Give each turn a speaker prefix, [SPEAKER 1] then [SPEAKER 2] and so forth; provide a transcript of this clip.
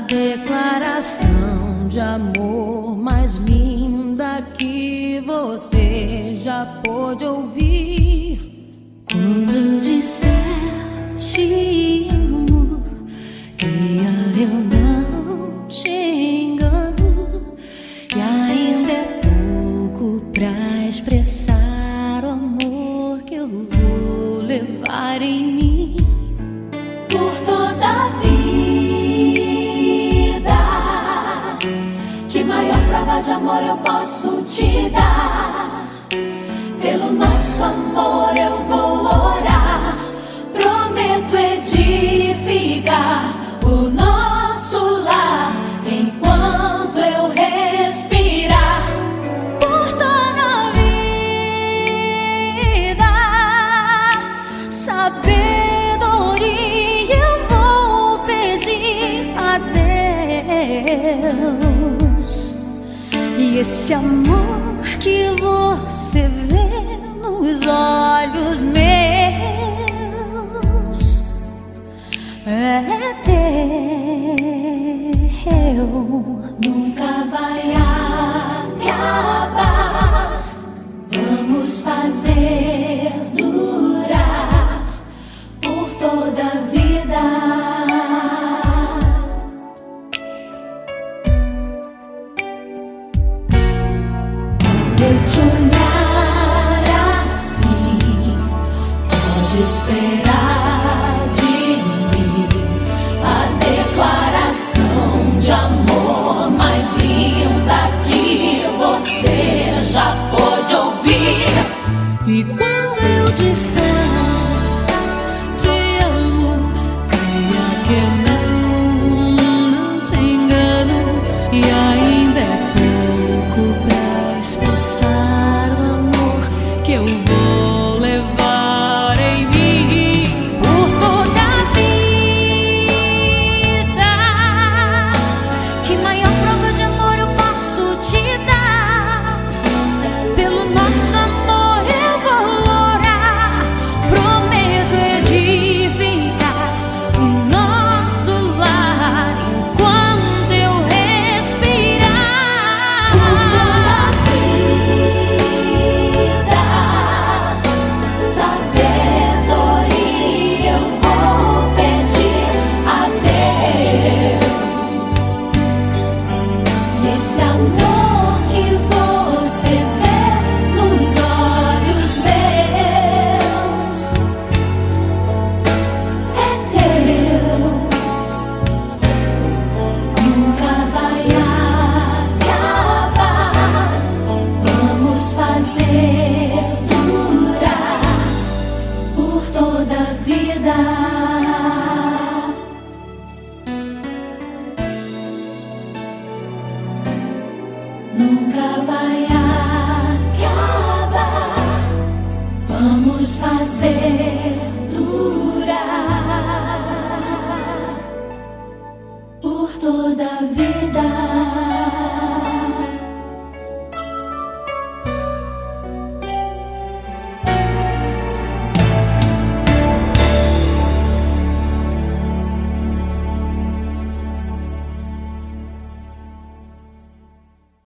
[SPEAKER 1] declaração de amor mais linda que você já pôde ouvir.
[SPEAKER 2] Quando eu disser te amo, creia, eu não te engano. E ainda é pouco pra expressar o amor que eu vou levar em mim por toda a vida. Que maior prova de amor eu posso te dar? Pelo nosso amor eu vou orar. Prometo edificar o nosso lar enquanto eu respirar. Por toda a vida, sabedoria eu vou pedir a Deus. E esse amor que você vê nos olhos meus é teu, nunca vai acabar. Vamos fazer durar por toda a vida. Eu te olhar assim, pode esperar de mim a declaração de amor mais linda que você já pôde ouvir. E quando eu disser te amo, creia que eu não te engano. E ainda é pouco pra expressar o amor que eu vou levar em mim por toda a vida. Que maior prova de amor eu posso te dar? Pelo nosso amor eu vou orar. Prometo edificar o nosso lar enquanto eu respirar. Por toda a vida, sabedoria eu vou pedir a Deus. E esse amor que você vê nos olhos meus é teu, nunca vai acabar. Vamos fazer durar por toda a vida. Nunca vai acabar. Vamos fazer durar por toda a vida.